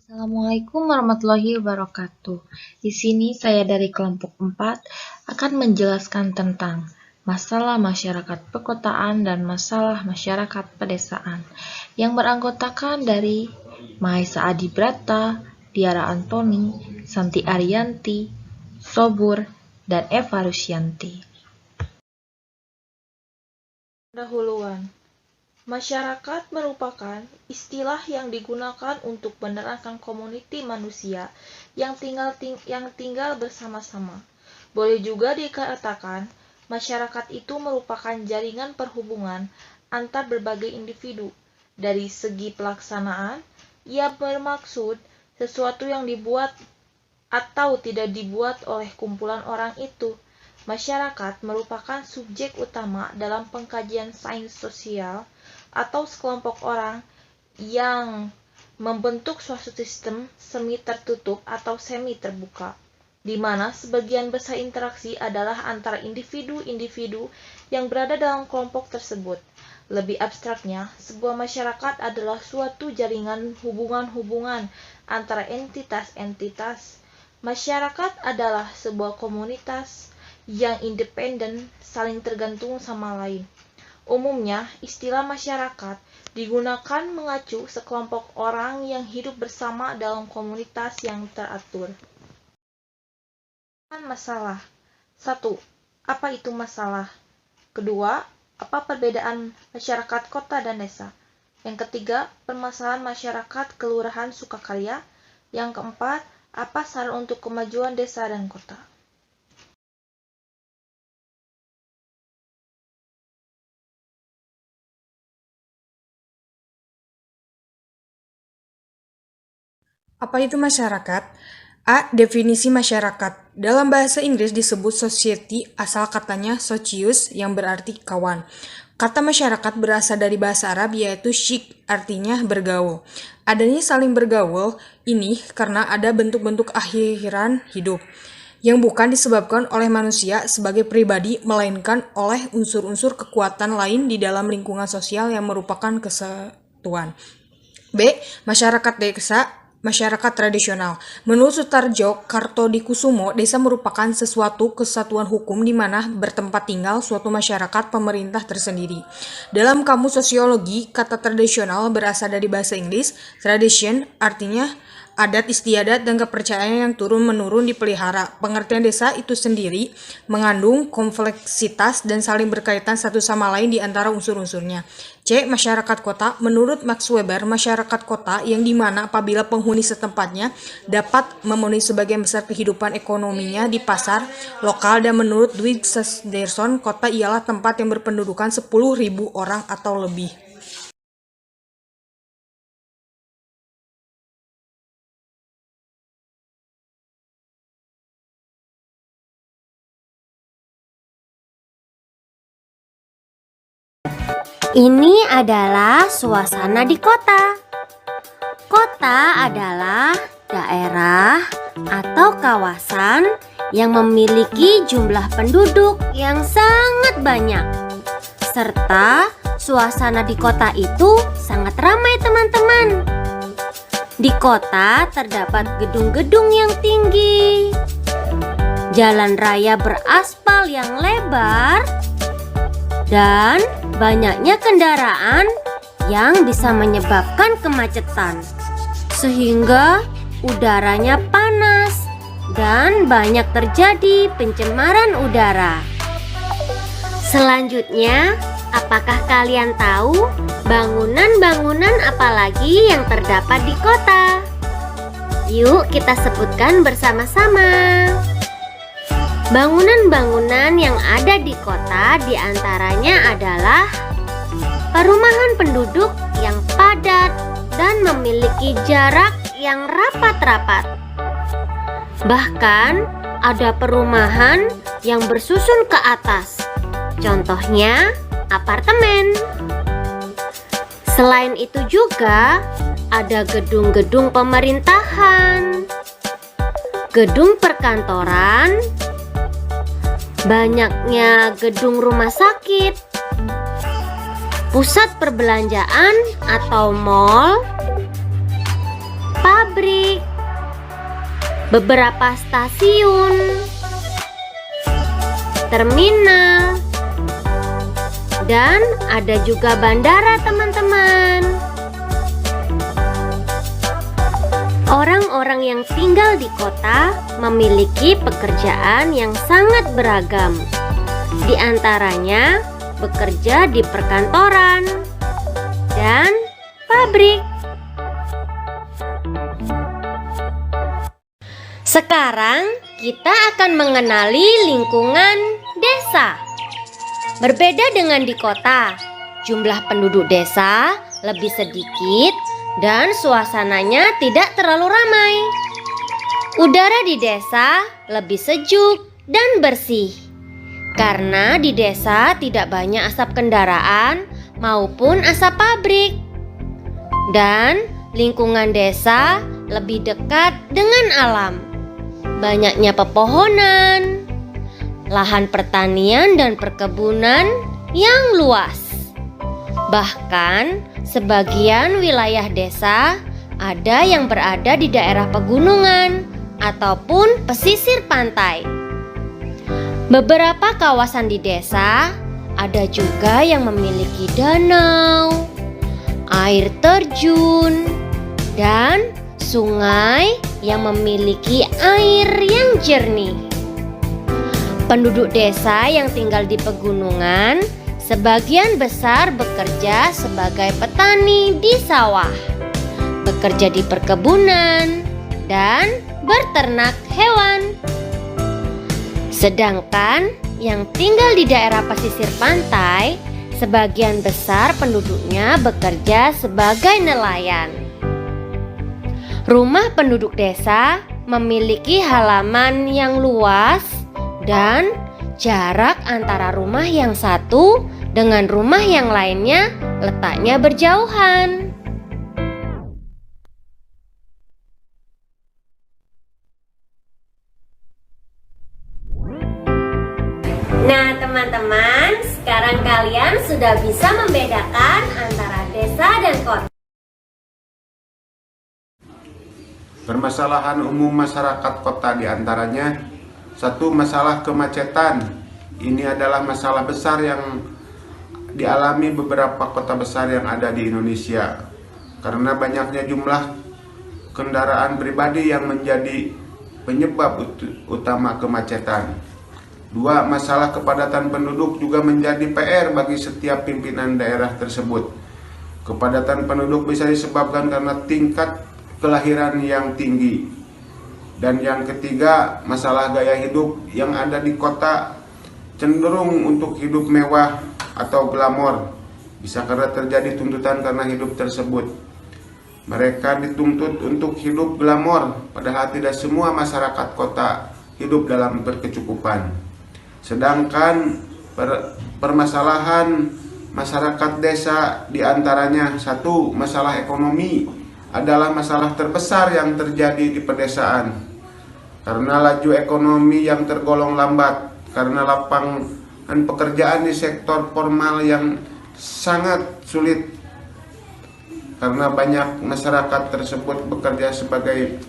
Assalamualaikum warahmatullahi wabarakatuh. Di sini saya dari kelompok 4 akan menjelaskan tentang masalah masyarakat perkotaan dan masalah masyarakat pedesaan yang beranggotakan dari Mahesa Adibrata, Diara Antoni, Santi Ariyanti, Sobur, dan Eva Rusyanti. Pendahuluan. Masyarakat merupakan istilah yang digunakan untuk menerangkan komuniti manusia yang tinggal bersama-sama. Boleh juga dikatakan, masyarakat itu merupakan jaringan perhubungan antar berbagai individu. Dari segi pelaksanaan, ia bermaksud sesuatu yang dibuat atau tidak dibuat oleh kumpulan orang itu. Masyarakat merupakan subjek utama dalam pengkajian sains sosial atau sekelompok orang yang membentuk suatu sistem semi tertutup atau semi terbuka, di mana sebagian besar interaksi adalah antara individu-individu yang berada dalam kelompok tersebut. Lebih abstraknya, sebuah masyarakat adalah suatu jaringan hubungan-hubungan antara entitas-entitas. Masyarakat adalah sebuah komunitas yang independen, saling tergantung sama lain. Umumnya, istilah masyarakat digunakan mengacu sekelompok orang yang hidup bersama dalam komunitas yang teratur. Masalah. 1. Apa itu masalah? Kedua, apa perbedaan masyarakat kota dan desa? Yang ketiga, permasalahan masyarakat Kelurahan Sukakarya. Yang keempat, apa saran untuk kemajuan desa dan kota? Apa itu masyarakat? A. Definisi masyarakat. Dalam bahasa Inggris disebut society, asal katanya socius yang berarti kawan. Kata masyarakat berasal dari bahasa Arab yaitu syik, artinya bergaul. Adanya saling bergaul ini karena ada bentuk-bentuk akhiran hidup yang bukan disebabkan oleh manusia sebagai pribadi, melainkan oleh unsur-unsur kekuatan lain di dalam lingkungan sosial yang merupakan kesatuan. B. Masyarakat desa. Masyarakat tradisional. Menurut Sutarjo Kartodikusumo, desa merupakan sesuatu kesatuan hukum di mana bertempat tinggal suatu masyarakat pemerintah tersendiri. Dalam kamus sosiologi, kata tradisional berasal dari bahasa Inggris. Tradition artinya adat istiadat dan kepercayaan yang turun-menurun dipelihara. Pengertian desa itu sendiri mengandung kompleksitas dan saling berkaitan satu sama lain di antara unsur-unsurnya. C. Masyarakat kota. Menurut Max Weber, masyarakat kota yang dimana apabila penghuni setempatnya dapat memenuhi sebagian besar kehidupan ekonominya di pasar lokal, dan menurut Dwight Sanderson, kota ialah tempat yang berpendudukan 10.000 orang atau lebih. Ini adalah suasana di kota. Kota adalah daerah atau kawasan yang memiliki jumlah penduduk yang sangat banyak. Serta suasana di kota itu sangat ramai, teman-teman. Di kota terdapat gedung-gedung yang tinggi, jalan raya beraspal yang lebar, dan banyaknya kendaraan yang bisa menyebabkan kemacetan, sehingga udaranya panas dan banyak terjadi pencemaran udara. Selanjutnya, apakah kalian tahu bangunan-bangunan apa lagi yang terdapat di kota? Yuk kita sebutkan bersama-sama. Bangunan-bangunan yang ada di kota diantaranya adalah perumahan penduduk yang padat dan memiliki jarak yang rapat-rapat. Bahkan ada perumahan yang bersusun ke atas, contohnya apartemen. Selain itu juga ada gedung-gedung pemerintahan, gedung perkantoran, banyaknya gedung rumah sakit, pusat perbelanjaan atau mall, pabrik, pabrik, beberapa stasiun, terminal, dan ada juga bandara, teman-teman. Orang-orang yang tinggal di kota memiliki pekerjaan yang sangat beragam. Di antaranya bekerja di perkantoran dan pabrik. Sekarang kita akan mengenali lingkungan desa. Berbeda dengan di kota, jumlah penduduk desa lebih sedikit dan suasananya tidak terlalu ramai. Udara di desa lebih sejuk dan bersih. Karena di desa tidak banyak asap kendaraan maupun asap pabrik. Dan lingkungan desa lebih dekat dengan alam. Banyaknya pepohonan, lahan pertanian dan perkebunan yang luas. Bahkan sebagian wilayah desa ada yang berada di daerah pegunungan ataupun pesisir pantai. Beberapa kawasan di desa ada juga yang memiliki danau, air terjun, dan sungai yang memiliki air yang jernih. Penduduk desa yang tinggal di pegunungan sebagian besar bekerja sebagai petani di sawah, bekerja di perkebunan, dan berternak hewan. Sedangkan yang tinggal di daerah pesisir pantai, sebagian besar penduduknya bekerja sebagai nelayan. Rumah penduduk desa memiliki halaman yang luas dan jarak antara rumah yang satu dengan rumah yang lainnya letaknya berjauhan. Nah, teman-teman, sekarang kalian sudah bisa membedakan antara desa dan kota. Permasalahan umum masyarakat kota diantaranya: satu, masalah kemacetan. Ini adalah masalah besar yang dialami beberapa kota besar yang ada di Indonesia karena banyaknya jumlah kendaraan pribadi yang menjadi penyebab utama kemacetan. Dua, masalah kepadatan penduduk juga menjadi PR bagi setiap pimpinan daerah tersebut. Kepadatan penduduk bisa disebabkan karena tingkat kelahiran yang tinggi. Dan yang ketiga, masalah gaya hidup yang ada di kota cenderung untuk hidup mewah atau glamor. Bisa karena terjadi tuntutan karena hidup tersebut. Mereka dituntut untuk hidup glamor, padahal tidak semua masyarakat kota hidup dalam berkecukupan. Sedangkan permasalahan masyarakat desa diantaranya: satu, masalah ekonomi adalah masalah terbesar yang terjadi di pedesaan karena laju ekonomi yang tergolong lambat, karena lapangan pekerjaan di sektor formal yang sangat sulit, karena banyak masyarakat tersebut bekerja sebagai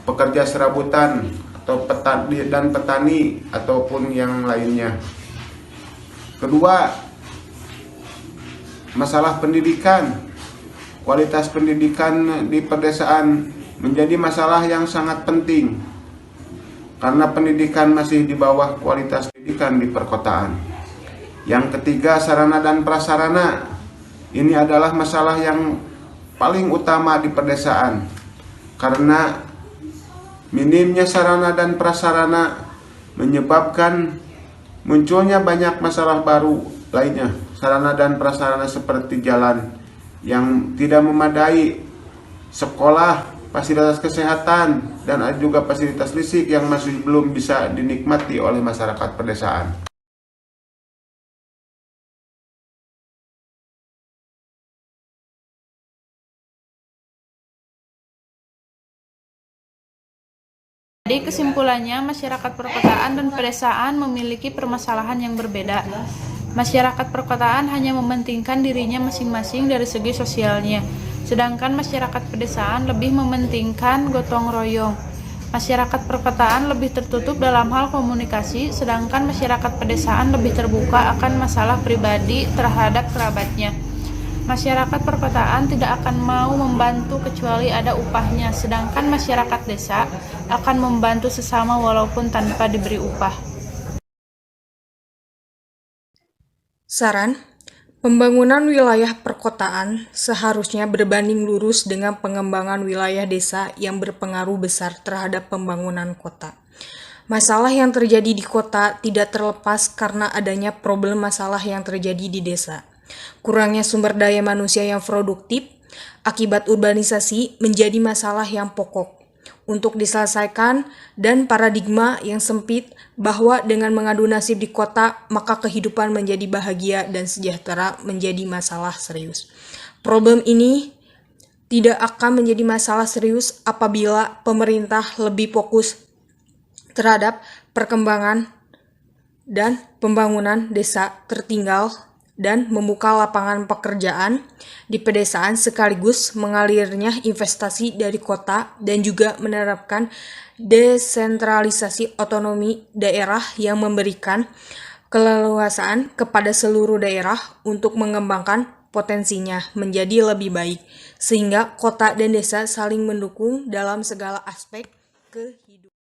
pekerja serabutan atau petani ataupun yang lainnya. Kedua, masalah pendidikan. Kualitas pendidikan di pedesaan menjadi masalah yang sangat penting karena pendidikan masih di bawah kualitas pendidikan di perkotaan. Yang ketiga, sarana dan prasarana. Ini adalah masalah yang paling utama di pedesaan karena minimnya sarana dan prasarana menyebabkan munculnya banyak masalah baru lainnya. Sarana dan prasarana seperti jalan yang tidak memadai, sekolah, fasilitas kesehatan, dan juga fasilitas listrik yang masih belum bisa dinikmati oleh masyarakat pedesaan. Jadi kesimpulannya, masyarakat perkotaan dan pedesaan memiliki permasalahan yang berbeda. Masyarakat perkotaan hanya mementingkan dirinya masing-masing dari segi sosialnya, sedangkan masyarakat pedesaan lebih mementingkan gotong royong. Masyarakat perkotaan lebih tertutup dalam hal komunikasi, sedangkan masyarakat pedesaan lebih terbuka akan masalah pribadi terhadap kerabatnya. Masyarakat perkotaan tidak akan mau membantu kecuali ada upahnya, sedangkan masyarakat desa akan membantu sesama walaupun tanpa diberi upah. Saran, pembangunan wilayah perkotaan seharusnya berbanding lurus dengan pengembangan wilayah desa yang berpengaruh besar terhadap pembangunan kota. Masalah yang terjadi di kota tidak terlepas karena adanya problem masalah yang terjadi di desa. Kurangnya sumber daya manusia yang produktif akibat urbanisasi menjadi masalah yang pokok untuk diselesaikan, dan paradigma yang sempit bahwa dengan mengadu nasib di kota maka kehidupan menjadi bahagia dan sejahtera menjadi masalah serius. Problem ini tidak akan menjadi masalah serius apabila pemerintah lebih fokus terhadap perkembangan dan pembangunan desa tertinggal dan membuka lapangan pekerjaan di pedesaan sekaligus mengalirnya investasi dari kota dan juga menerapkan desentralisasi otonomi daerah yang memberikan keleluasaan kepada seluruh daerah untuk mengembangkan potensinya menjadi lebih baik, sehingga kota dan desa saling mendukung dalam segala aspek kehidupan.